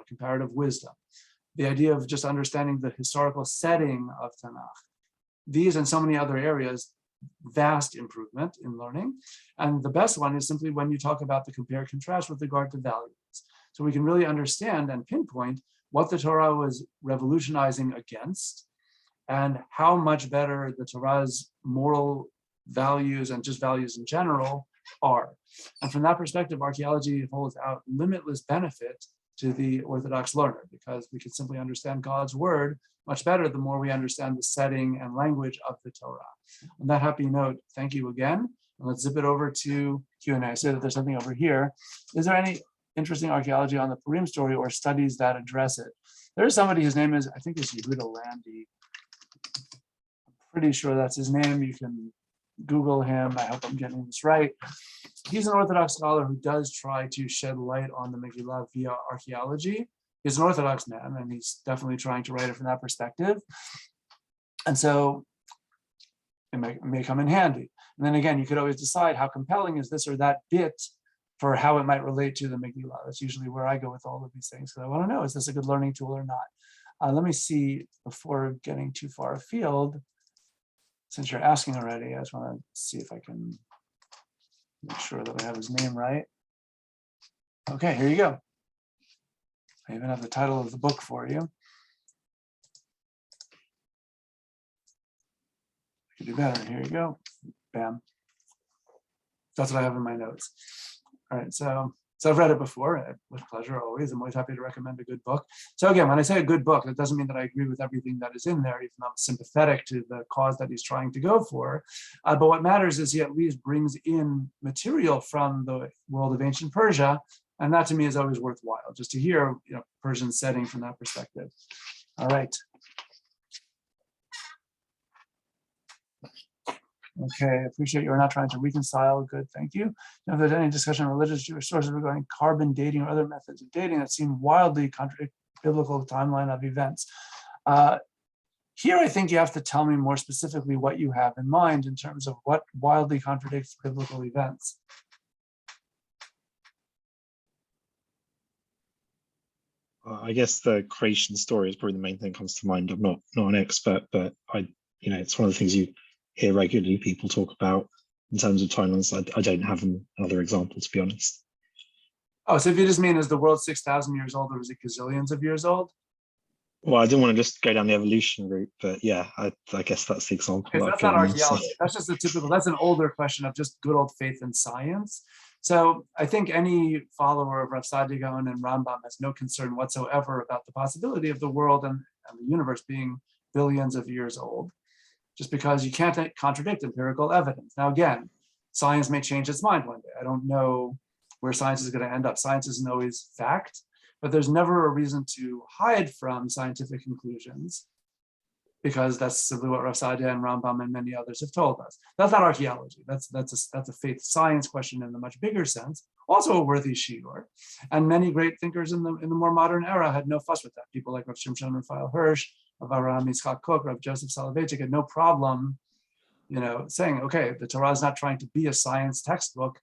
comparative wisdom, the idea of just understanding the historical setting of Tanakh. These and so many other areas, vast improvement in learning. And the best one is simply when you talk about the compare contrast with regard to values. So we can really understand and pinpoint what the Torah was revolutionizing against and how much better the Torah's moral values and just values in general are. And from that perspective, archaeology holds out limitless benefit to the Orthodox learner because we can simply understand God's word much better the more we understand the setting and language of the Torah. On that happy note, thank you again. And let's zip it over to Q&A. I say that there's something over here. Is there any interesting archaeology on the Purim story or studies that address it? There's somebody whose name is, I think it's Yehuda Landy. I'm pretty sure that's his name. You can Google him. I hope I'm getting this right. He's an Orthodox scholar who does try to shed light on the Megillah via archaeology. He's an Orthodox man, and he's definitely trying to write it from that perspective. And so it may come in handy. And then again, you could always decide how compelling is this or that bit for how it might relate to the Megillah. That's usually where I go with all of these things, because I want to know, is this a good learning tool or not? Let me see, before getting too far afield, since you're asking already, I just want to see if I can make sure that I have his name right. Okay, here you go. I even have the title of the book for you. I could do better. Here you go. Bam. That's what I have in my notes. All right, so I've read it before with pleasure always. I'm always happy to recommend a good book. So again, when I say a good book, it doesn't mean that I agree with everything that is in there, even though I'm sympathetic to the cause that he's trying to go for. But what matters is he at least brings in material from the world of ancient Persia. And that to me is always worthwhile, just to hear Persian setting from that perspective. All right. Okay, I appreciate you're not trying to reconcile. Good, thank you. Now, if there's any discussion on religious Jewish sources regarding carbon dating or other methods of dating that seem wildly contradict biblical timeline of events. Here, I think you have to tell me more specifically what you have in mind in terms of what wildly contradicts biblical events. I guess the creation story is probably the main thing that comes to mind. I'm not an expert, but it's one of the things you hear regularly people talk about in terms of timelines. I don't have another example, to be honest. Oh, so if you just mean, is the world 6,000 years old or is it gazillions of years old? Well, I didn't want to just go down the evolution route, but yeah, I guess that's the example. Okay, so that's not archaeology. That's just a typical, that's an older question of just good old faith in science. So I think any follower of Rav Saadia Gaon and Rambam has no concern whatsoever about the possibility of the world and the universe being billions of years old, just because you can't contradict empirical evidence. Now, again, science may change its mind one day. I don't know where science is going to end up. Science isn't always fact, but there's never a reason to hide from scientific conclusions, because that's simply what Rav Saadia and Rambam and many others have told us. That's not archaeology. That's a faith science question in the much bigger sense. Also a worthy shiur. And many great thinkers in the more modern era had no fuss with that. People like Rav Shimshon Raphael Hirsch, Rav Avraham Yitzchak Kook, Rav Joseph Soloveitchik had no problem, saying, okay, the Torah is not trying to be a science textbook,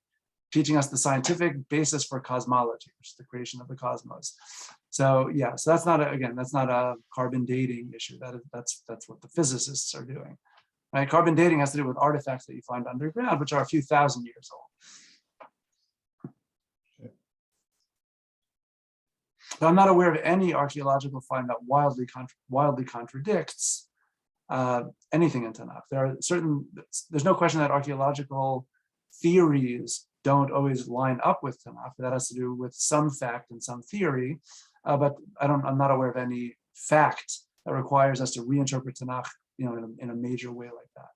teaching us the scientific basis for cosmology, which is the creation of the cosmos. So yeah, so that's not a carbon dating issue. That's what the physicists are doing, right? Carbon dating has to do with artifacts that you find underground, which are a few thousand years old. But I'm not aware of any archaeological find that wildly contradicts anything in Tanakh. There's no question that archaeological theories don't always line up with Tanakh. That has to do with some fact and some theory, but I'm not aware of any fact that requires us to reinterpret Tanakh, in a major way like that.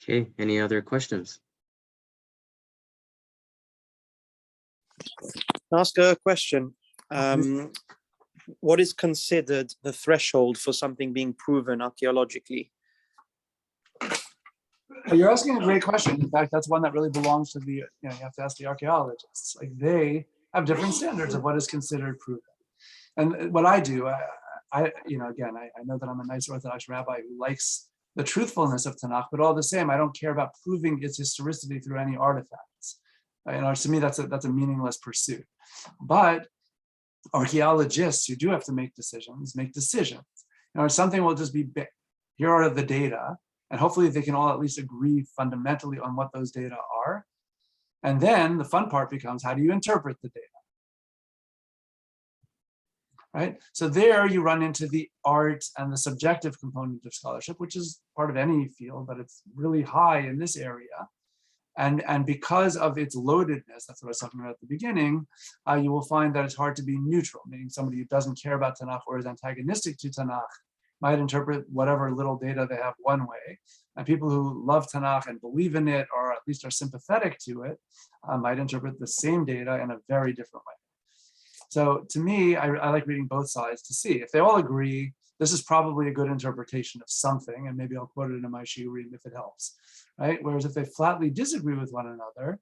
Okay, any other questions? Ask a question. What is considered the threshold for something being proven archaeologically? You're asking a great question. In fact, that's one that really belongs to you have to ask the archaeologists. Like, they have different standards of what is considered proven. And what I do, I know that I'm a nice Orthodox rabbi who likes the truthfulness of Tanakh, but all the same, I don't care about proving its historicity through any artifacts. To me, that's a meaningless pursuit. But archaeologists who do have to make decisions. Something will just be, here are the data, and hopefully they can all at least agree fundamentally on what those data are. And then the fun part becomes, how do you interpret the data? Right? So there you run into the art and the subjective component of scholarship, which is part of any field, but it's really high in this area. And because of its loadedness, that's what I was talking about at the beginning, you will find that it's hard to be neutral, meaning somebody who doesn't care about Tanakh or is antagonistic to Tanakh might interpret whatever little data they have one way. And people who love Tanakh and believe in it, or at least are sympathetic to it, might interpret the same data in a very different way. So to me, I like reading both sides to see if they all agree, this is probably a good interpretation of something, and maybe I'll quote it in my shiurim if it helps, right? Whereas if they flatly disagree with one another,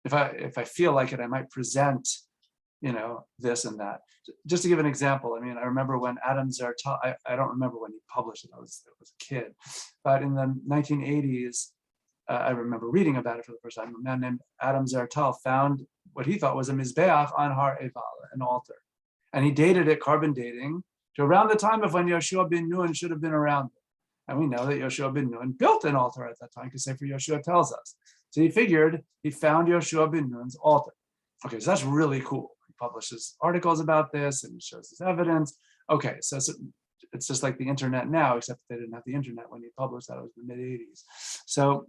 if I feel like it, I might present, this and that. Just to give an example, I remember when Adam Zertal, I don't remember when he published it, I was a kid, but in the 1980s, I remember reading about it for the first time. A man named Adam Zertal found what he thought was a mizbeach on Har Eval, an altar. And he dated it, carbon dating, to around the time of when Yoshua ben Nun should have been around. And we know that Yoshua ben Nun built an altar at that time, because Sefer Yoshua tells us. So he figured he found Yoshua ben Nun's altar. Okay, so that's really cool. He publishes articles about this and he shows his evidence. Okay, so it's just like the internet now, except they didn't have the internet when he published that. It was the mid-80s. So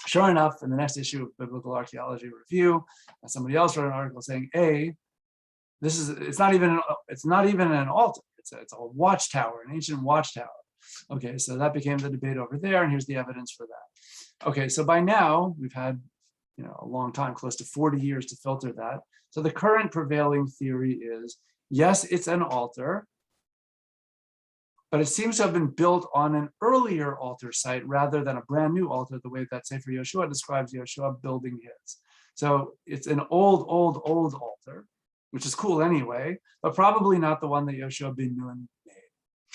sure enough, in the next issue of Biblical Archaeology Review, somebody else wrote an article saying, it's not even an altar. It's a watchtower, an ancient watchtower. Okay, so that became the debate over there, and here's the evidence for that. Okay, so by now we've had a long time, close to 40 years to filter that. So the current prevailing theory is, yes, it's an altar, but it seems to have been built on an earlier altar site rather than a brand new altar, the way that Sefer Yoshua describes Yoshua building his. So it's an old altar, which is cool anyway, but probably not the one that Yoshua ben Nun made.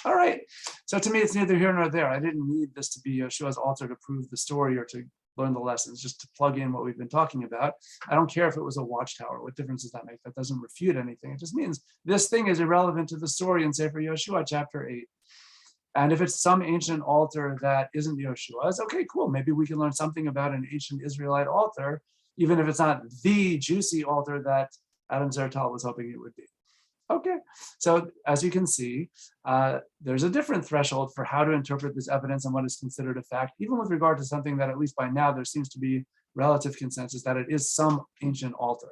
All right, so to me, it's neither here nor there. I didn't need this to be Yoshua's altar to prove the story or to learn the lessons, just to plug in what we've been talking about. I don't care if it was a watchtower. What difference does that make? That doesn't refute anything. It just means this thing is irrelevant to the story in Sefer Yoshua, chapter 8. And if it's some ancient altar that isn't Yoshua's, okay, cool. Maybe we can learn something about an ancient Israelite altar, even if it's not the juicy altar that Adam Zertal was hoping it would be. Okay, so as you can see, there's a different threshold for how to interpret this evidence and what is considered a fact, even with regard to something that at least by now there seems to be relative consensus that it is some ancient altar.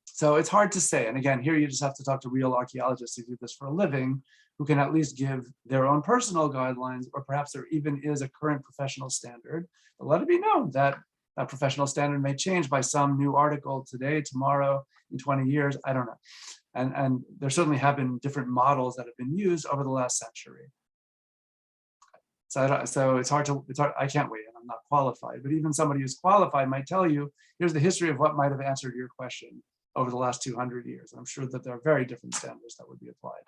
So it's hard to say. And again, here you just have to talk to real archaeologists who do this for a living, who can at least give their own personal guidelines, or perhaps there even is a current professional standard. But let it be known that that professional standard may change by some new article today, tomorrow, in 20 years, I don't know. And there certainly have been different models that have been used over the last century. So it's hard, I can't weigh in, I'm not qualified, but even somebody who's qualified might tell you, here's the history of what might have answered your question over the last 200 years. I'm sure that there are very different standards that would be applied.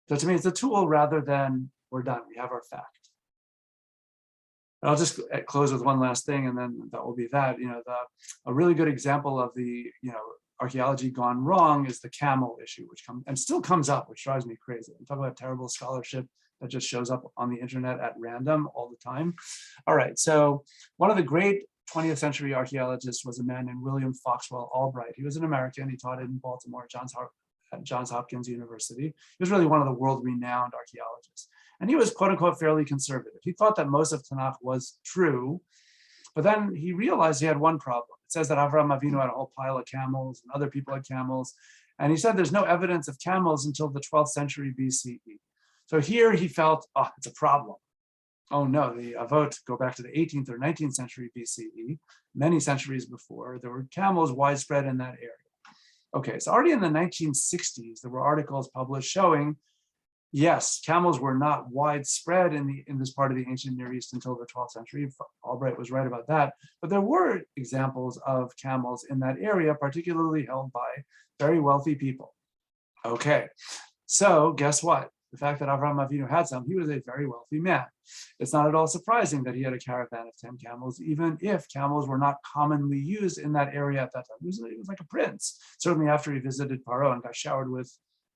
So to me, it's a tool rather than we're done, we have our fact. And I'll just close with one last thing, and then that will be that. A really good example of the archaeology gone wrong is the camel issue, which comes and still comes up, which drives me crazy. I'm talking about terrible scholarship that just shows up on the internet at random all the time. All right, so one of the great 20th century archaeologists was a man named William Foxwell Albright. He was an American. He taught in Baltimore at Johns Hopkins University. He was really one of the world-renowned archaeologists. And he was, quote unquote, fairly conservative. He thought that most of Tanakh was true, but then he realized he had one problem. It says that Avraham Avinu had a whole pile of camels and other people had camels. And he said there's no evidence of camels until the 12th century BCE. So here he felt, oh, it's a problem. Oh no, the Avot go back to the 18th or 19th century BCE, many centuries before, there were camels widespread in that area. Okay, so already in the 1960s, there were articles published showing, yes, camels were not widespread in this part of the ancient Near East until the 12th century. Albright was right about that, but there were examples of camels in that area, particularly held by very wealthy people. Okay, so guess what? The fact that Avraham Avinu had some, he was a very wealthy man. It's not at all surprising that he had a caravan of 10 camels, even if camels were not commonly used in that area at that time. He was like a prince, certainly after he visited Paro and got showered with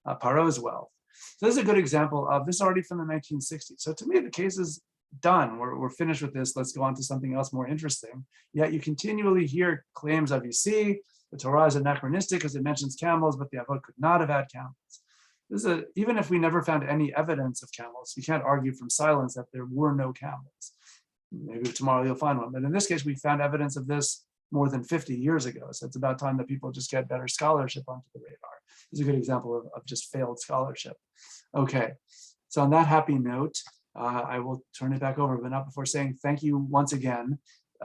Paro's wealth. So this is a good example of this already from the 1960s. So to me, the case is done. We're finished with this. Let's go on to something else more interesting. Yet you continually hear claims of, you see, the Torah is anachronistic because it mentions camels, but the Avot could not have had camels. Even if we never found any evidence of camels, you can't argue from silence that there were no camels. Maybe tomorrow you'll find one. But in this case, we found evidence of this more than 50 years ago. So it's about time that people just get better scholarship onto the radar. This is a good example of just failed scholarship. Okay, so on that happy note, I will turn it back over, but not before saying thank you once again.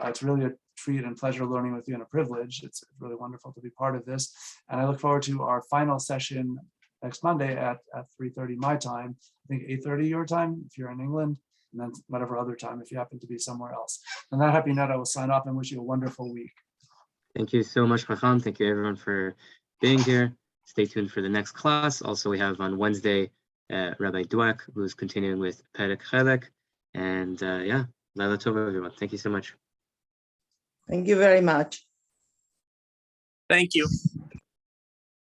It's really a treat and pleasure learning with you and a privilege. It's really wonderful to be part of this. And I look forward to our final session next Monday at 3:30 my time, I think 8:30 your time if you're in England, and then whatever other time if you happen to be somewhere else. On that happy note, I will sign off and wish you a wonderful week. Thank you so much, Chacham. Thank you everyone for being here. Stay tuned for the next class. Also, we have on Wednesday, Rabbi Dweck, who's continuing with Perek Chelek. And yeah, Laila Tova, everyone. Thank you so much. Thank you very much. Thank you.